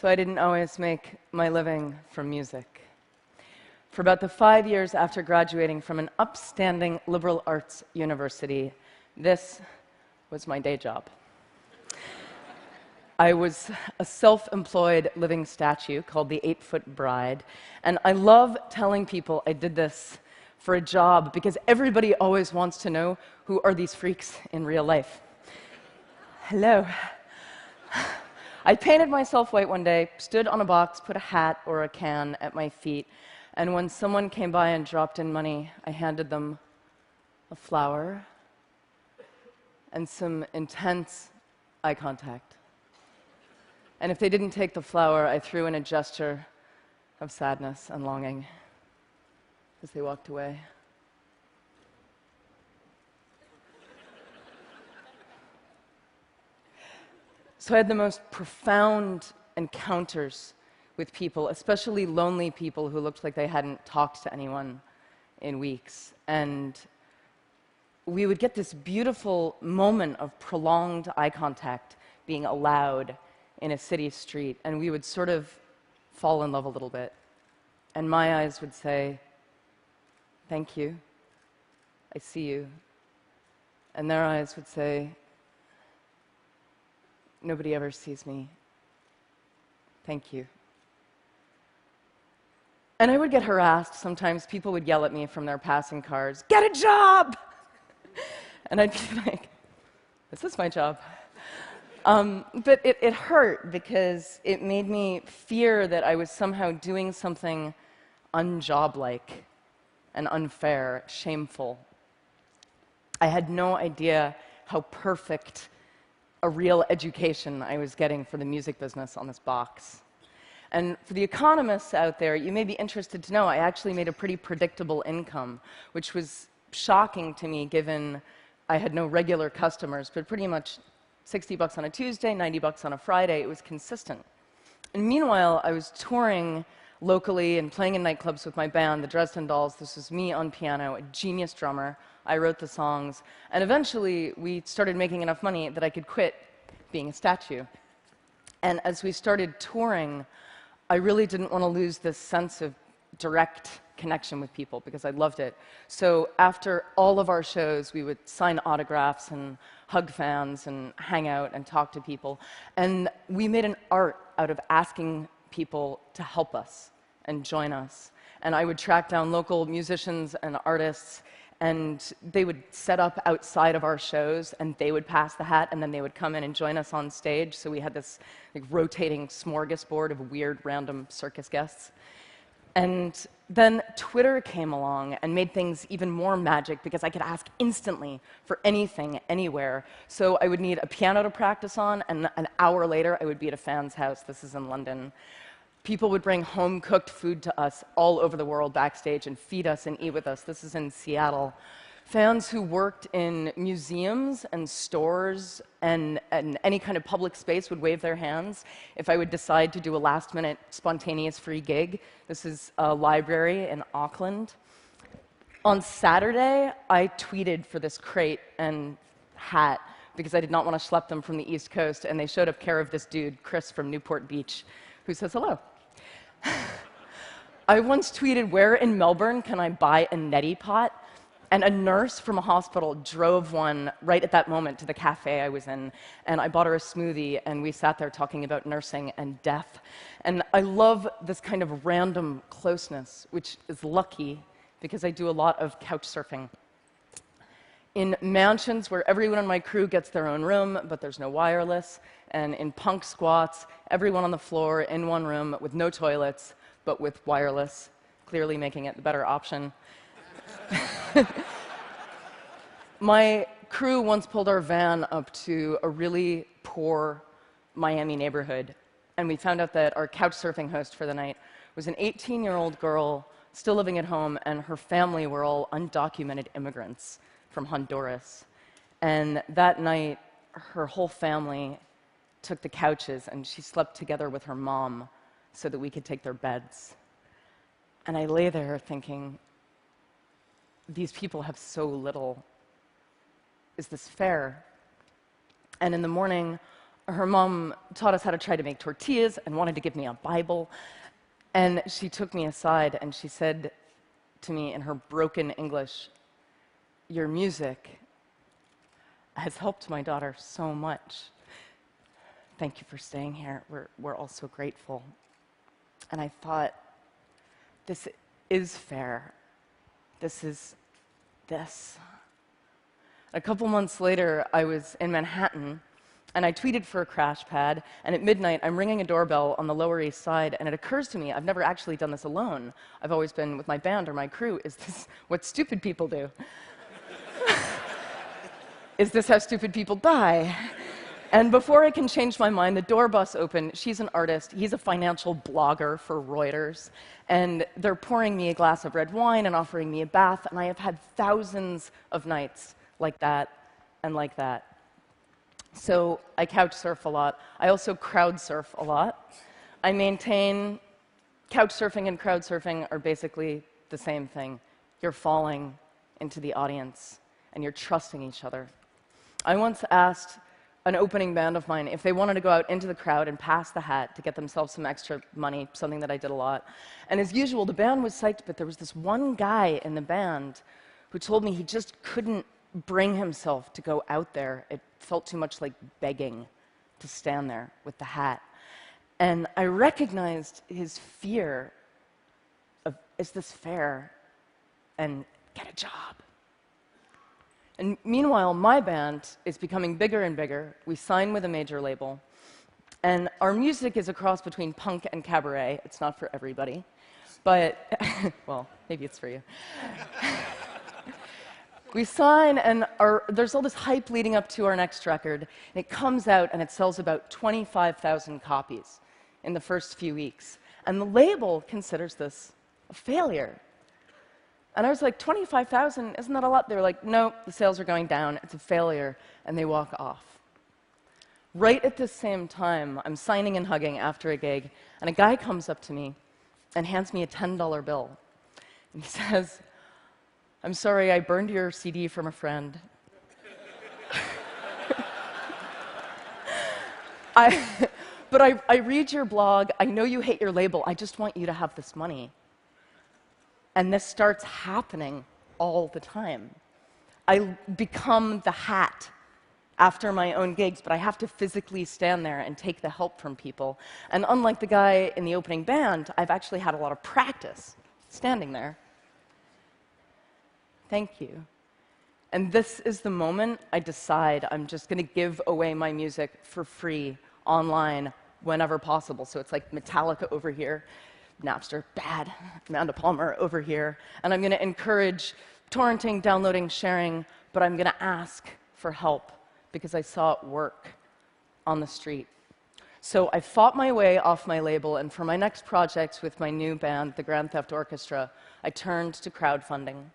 So I didn't always make my living from music. For about the 5 years after graduating from an upstanding liberal arts university, this was my day job. I was a self-employed living statue called the 8-Foot Bride, and I love telling people I did this for a job because everybody always wants to know who are these freaks in real life. Hello. I painted myself white one day, stood on a box, put a hat or a can at my feet, and when someone came by and dropped in money, I handed them a flower and some intense eye contact. And if they didn't take the flower, I threw in a gesture of sadness and longing as they walked away. So I had the most profound encounters with people, especially lonely people who looked like they hadn't talked to anyone in weeks. And we would get this beautiful moment of prolonged eye contact being allowed in a city street, and we would sort of fall in love a little bit. And my eyes would say, "Thank you, I see you." And their eyes would say, "Nobody ever sees me. Thank you." And I would get harassed. Sometimes people would yell at me from their passing cars, "Get a job!" And I'd be like, "This is my job." But it hurt because it made me fear that I was somehow doing something unjob-like and unfair, shameful. I had no idea how perfect a real education I was getting for the music business on this box. And for the economists out there, you may be interested to know I actually made a pretty predictable income, which was shocking to me given I had no regular customers, but pretty much $60 on a Tuesday, $90 on a Friday. It was consistent. And meanwhile, I was touring locally and playing in nightclubs with my band, the Dresden Dolls. This was me on piano, a genius drummer. I wrote the songs. And eventually, we started making enough money that I could quit being a statue. And as we started touring, I really didn't want to lose this sense of direct connection with people because I loved it. So after all of our shows, we would sign autographs and hug fans and hang out and talk to people. And we made an art out of asking people to help us and join us. And I would track down local musicians and artists, and they would set up outside of our shows, and they would pass the hat, and then they would come in and join us on stage. So we had this rotating smorgasbord of weird, random circus guests. And then Twitter came along and made things even more magic because I could ask instantly for anything, anywhere. So I would need a piano to practice on, and an hour later, I would be at a fan's house. This is in London. People would bring home-cooked food to us all over the world backstage and feed us and eat with us. This is in Seattle. Fans who worked in museums and stores and any kind of public space would wave their hands if I would decide to do a last-minute spontaneous free gig. This is a library in Auckland. On Saturday, I tweeted for this crate and hat because I did not want to schlep them from the East Coast, and they showed up care of this dude, Chris from Newport Beach, who says hello. I once tweeted, "Where in Melbourne can I buy a neti pot?" And a nurse from a hospital drove one right at that moment to the cafe I was in, and I bought her a smoothie, and we sat there talking about nursing and death. And I love this kind of random closeness, which is lucky because I do a lot of couch surfing. In mansions where everyone on my crew gets their own room, but there's no wireless, and in punk squats, everyone on the floor in one room with no toilets, but with wireless, clearly making it the better option. My crew once pulled our van up to a really poor poor Miami neighborhood, and we found out that our couch surfing host for the night was an 18-year-old girl still living at home, and her family were all undocumented immigrants from Honduras. And that night, her whole family took the couches, and she slept together with her mom so that we could take their beds. And I lay there thinking, these people have so little. Is this fair? And in the morning, her mom taught us how to try to make tortillas and wanted to give me a Bible. And she took me aside and she said to me in her broken English, "Your music has helped my daughter so much. Thank you for staying here. We're all so grateful." And I thought, this is fair. This is this. A couple months later, I was in Manhattan, and I tweeted for a crash pad, and at midnight, I'm ringing a doorbell on the Lower East Side, and it occurs to me, I've never actually done this alone. I've always been with my band or my crew. Is this what stupid people do? Is this how stupid people die? And before I can change my mind, the door busts open. She's an artist. He's a financial blogger for Reuters. And they're pouring me a glass of red wine and offering me a bath, and I have had thousands of nights like that and like that. So I couch surf a lot. I also crowd surf a lot. I maintain couch surfing and crowd surfing are basically the same thing. You're falling into the audience, and you're trusting each other. I once asked an opening band of mine if they wanted to go out into the crowd and pass the hat to get themselves some extra money, something that I did a lot. And as usual, the band was psyched, but there was this one guy in the band who told me he just couldn't bring himself to go out there. It felt too much like begging to stand there with the hat. And I recognized his fear of, is this fair? And get a job. And meanwhile, my band is becoming bigger and bigger. We sign with a major label. And our music is a cross between punk and cabaret. It's not for everybody. But, well, maybe it's for you. We sign, and there's all this hype leading up to our next record. And it comes out, and it sells about 25,000 copies in the first few weeks. And the label considers this a failure. And I was like, 25,000, isn't that a lot? They were like, no, the sales are going down, it's a failure, and they walk off. Right at the same time, I'm signing and hugging after a gig, and a guy comes up to me and hands me a $10 bill. And he says, "I'm sorry, I burned your CD from a friend." But I read your blog, I know you hate your label, I just want you to have this money. And this starts happening all the time. I become the hat after my own gigs, but I have to physically stand there and take the help from people. And unlike the guy in the opening band, I've actually had a lot of practice standing there. Thank you. And this is the moment I decide I'm just going to give away my music for free online whenever possible. So it's like Metallica over here, Napster, bad, AmandaPalmer over here. And I'm going to encourage torrenting, downloading, sharing, but I'm going to ask for help because I saw it work on the street. So I fought my way off my label, and for my next project with my new band, the Grand Theft Orchestra, I turned to crowdfunding.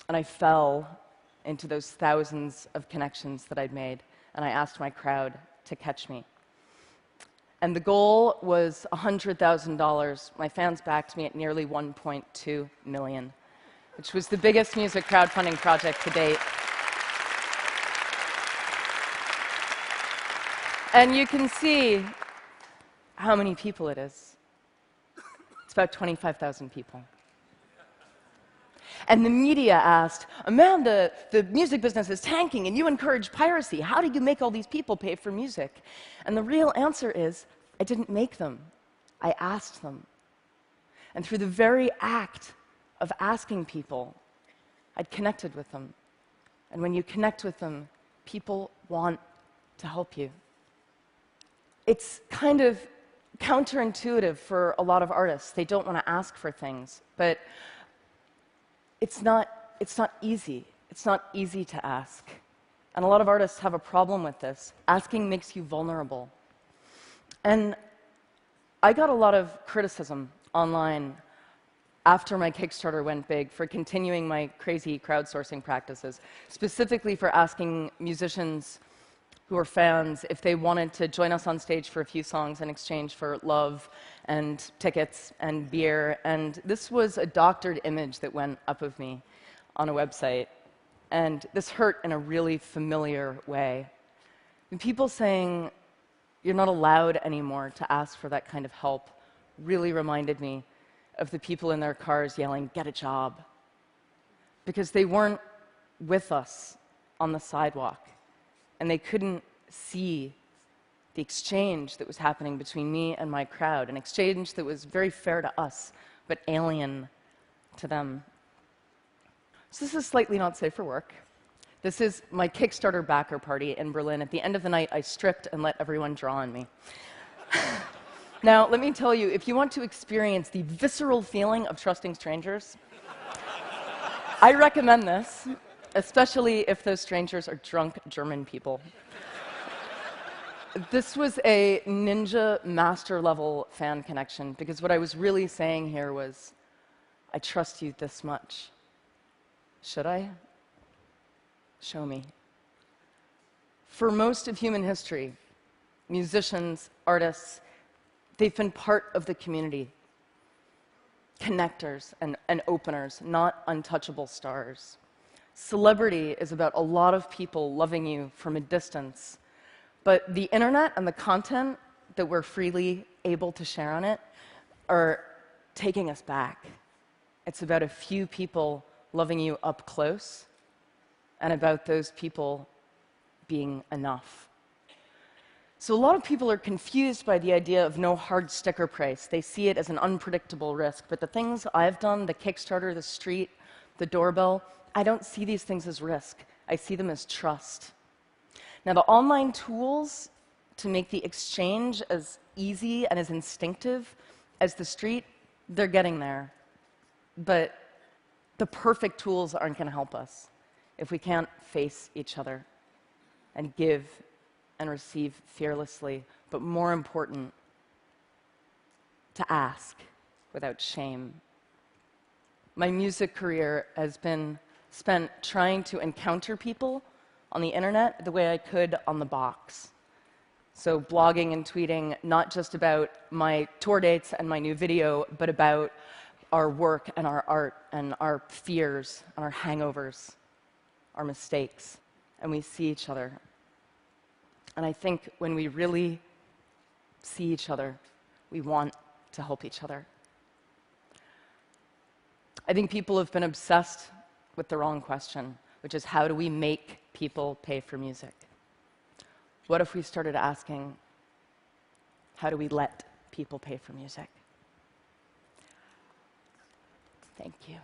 And I fell into those thousands of connections that I'd made, and I asked my crowd to catch me. And the goal was $100,000. My fans backed me at nearly $1.2 million, which was the biggest music crowdfunding project to date. And you can see how many people it is. It's about 25,000 people. And the media asked, "Amanda, the music business is tanking and you encourage piracy. How do you make all these people pay for music?" And the real answer is, I didn't make them. I asked them. And through the very act of asking people, I'd connected with them. And when you connect with them, people want to help you. It's kind of counterintuitive for a lot of artists. They don't want to ask for things, but it's not easy. It's not easy to ask. And a lot of artists have a problem with this. Asking makes you vulnerable. And I got a lot of criticism online after my Kickstarter went big for continuing my crazy crowdsourcing practices, specifically for asking musicians who are fans if they wanted to join us on stage for a few songs in exchange for love and tickets and beer. And this was a doctored image that went up of me on a website. And this hurt in a really familiar way. And people saying, "You're not allowed anymore to ask for that kind of help," really reminded me of the people in their cars yelling, "Get a job." Because they weren't with us on the sidewalk, and they couldn't see the exchange that was happening between me and my crowd, an exchange that was very fair to us, but alien to them. So this is slightly not safe for work. This is my Kickstarter backer party in Berlin. At the end of the night, I stripped and let everyone draw on me. Now, let me tell you, if you want to experience the visceral feeling of trusting strangers, I recommend this, especially if those strangers are drunk German people. This was a ninja master level fan connection, because what I was really saying here was, I trust you this much. Should I? Show me. For most of human history, musicians, artists, they've been part of the community, connectors and openers, not untouchable stars. Celebrity is about a lot of people loving you from a distance, but the internet and the content that we're freely able to share on it are taking us back. It's about a few people loving you up close, and about those people being enough. So a lot of people are confused by the idea of no hard sticker price. They see it as an unpredictable risk. But the things I've done, the Kickstarter, the street, the doorbell, I don't see these things as risk. I see them as trust. Now, the online tools to make the exchange as easy and as instinctive as the street, they're getting there. But the perfect tools aren't going to help us if we can't face each other and give and receive fearlessly, but more important, to ask without shame. My music career has been spent trying to encounter people on the internet the way I could on the box. So blogging and tweeting, not just about my tour dates and my new video, but about our work and our art and our fears and our hangovers, our mistakes, and we see each other. And I think when we really see each other, we want to help each other. I think people have been obsessed with the wrong question, which is, how do we make people pay for music? What if we started asking, how do we let people pay for music? Thank you.